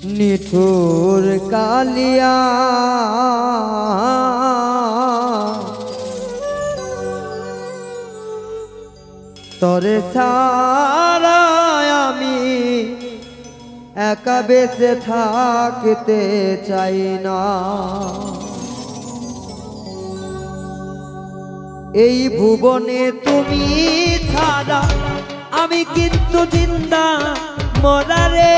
নিঠুর কালিয়া তরে ছাড়া আমি একা বেঁচে থাকতে চাই না। এই ভুবনে তুমি ছাড়া আমি কিন্তু জিন্দা মরা রে।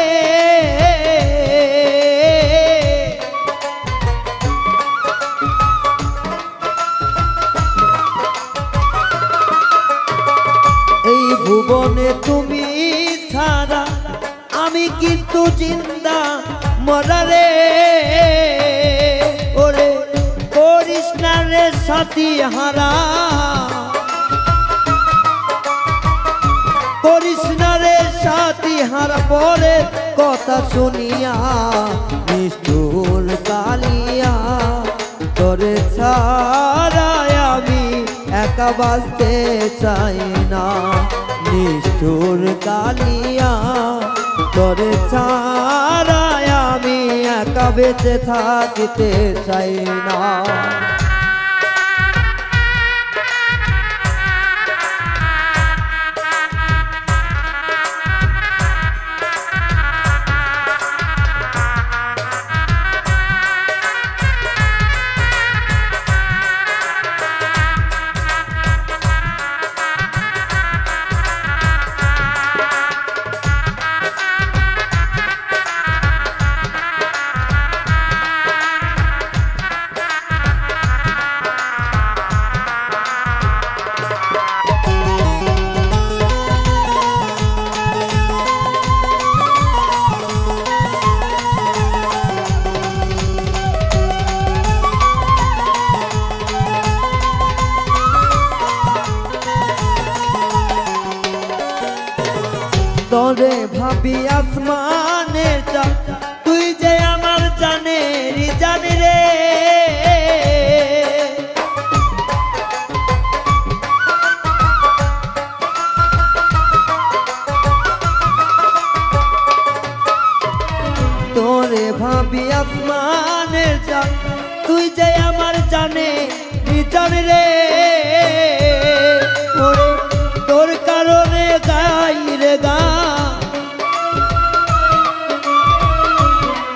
এই ভুবনে তুমি ছাড়া আমি কিন্তু জিন্দা মরা রে। ওরে করিস না রে সাথী হারা, করিস না রে সাথী হারা। পরে কথা শুনিয়া নিষ্ঠুর কালিয়া তোরে ছাড়া আমি একা বাঁচতে চাই না। নিষ্ঠুর কালিয়া তোরে ছাড়া আমি একা বেঁচে থাকতে চাই না। তোরে ভাবি আসমানের চাঁদ, তুই যে আমার জানের জান রে। তোরে ভাবি আসমানের চাঁদ, তুই যে আমার জানের জান রে। ওরে তোর কারণে গাই রে গান,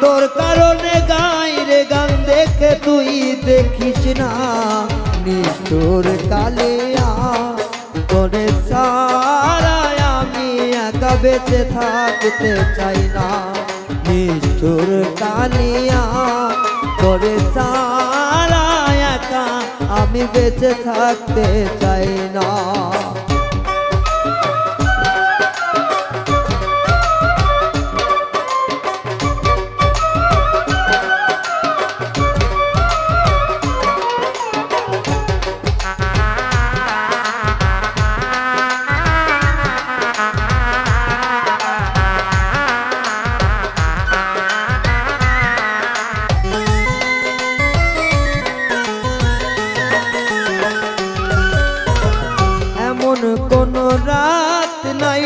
তোর কারণে গাই রে গান। দেখে তুই দেখিস না নিষ্ঠুর কালিয়া তোরে ছাড়া আমি একা বেঁচে থাকতে চাই না। নিষ্ঠুর কালিয়া তোরে ছাড়া একা আমি বেঁচে থাকতে চাই না। কোন রাত নাই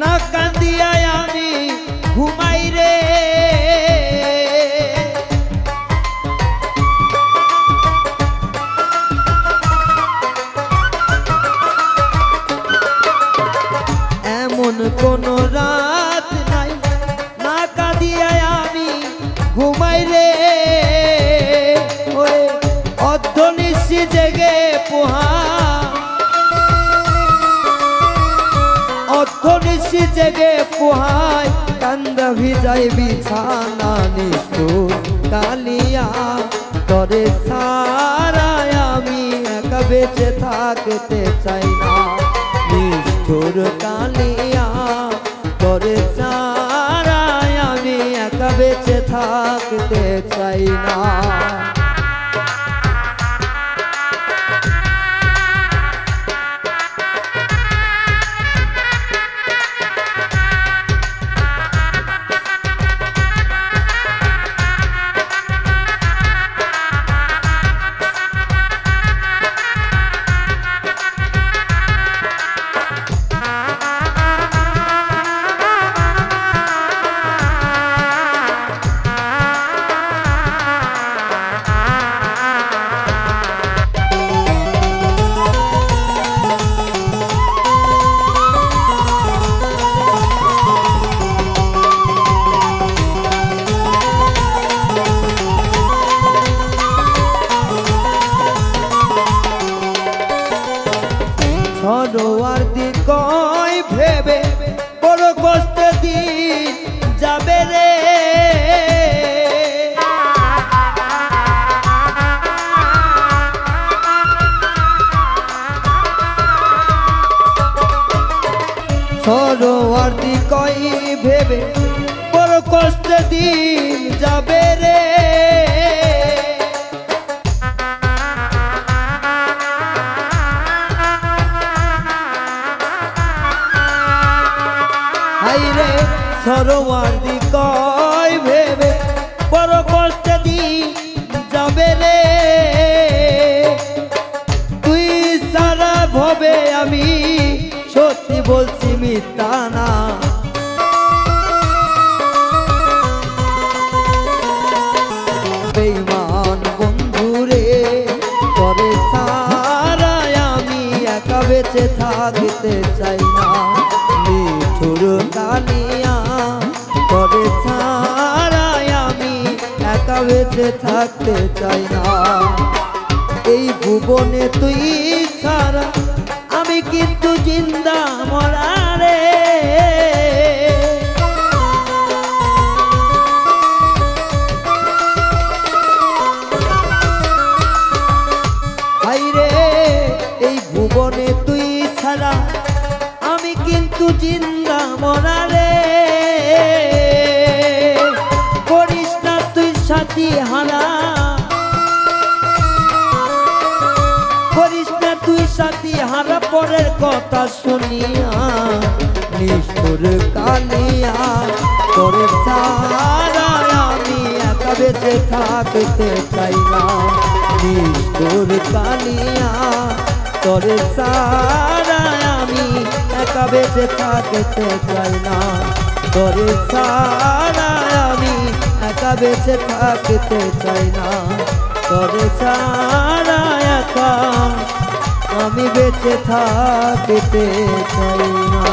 না কান্দিয়া আমি ঘুমাই রে। এমন কোন রাত নাই না কাঁদিয়া আমি ঘুমাই রে। ওরে অর্ধনিশি জেগে পোহা, অর্ধনিশি জেগে পোহায় কান্দা ভিজাই বিছানা। নিষ্ঠুর কালিয়া তোরে ছাড়া আমি একা বেঁচে থাকতে চাই না। নিষ্ঠুর কালিয়া তোরে ছাড়া আমি একা বেঁচে থাকতে চাই না। ভেবে বড় কষ্টে দিন যাবে রে। সরোয়ার্দি কই ভেবে বড় কষ্টে দিন যাবে রে। হাইরে সরোয়ার্দি কই ভেবে বড় কষ্টে দিন যাবে রে। তুই সারা ভবে আমি সত্যি বলছি মিথ্যা না। বেঈমান বন্ধুরে তোরে ছাড়া আমি একা বেঁচে থাকতে চাই না। নিঠুর কালিয়া তোরে ছাড়া আমি একা বেঁচে থাকতে চাই না। এই ভুবনে তুই ছাড়া আমি কিন্তু জিন্দা মরা রে। হাইরে এই ভুবনে তুই ছাড়া আমি কিন্তু জিন্দা মরা রে। করিস না তুই সাথী হারা, করিস না তুই সাথী হারা পরের কথা শুনিয়া। নিষ্ঠুর কালিয়া তোরে ছাড়া আমি একা বেঁচে থাকতে চাই না। নিষ্ঠুর কালিয়া তোরে ছাড়া আমি একা বেঁচে থাকতে চাই না। তোরে ছাড়া আমি একা বেঁচে থাকতে চাই না। তোরে ছাড়া একা আমি বেঁচে থাকতে চাই না।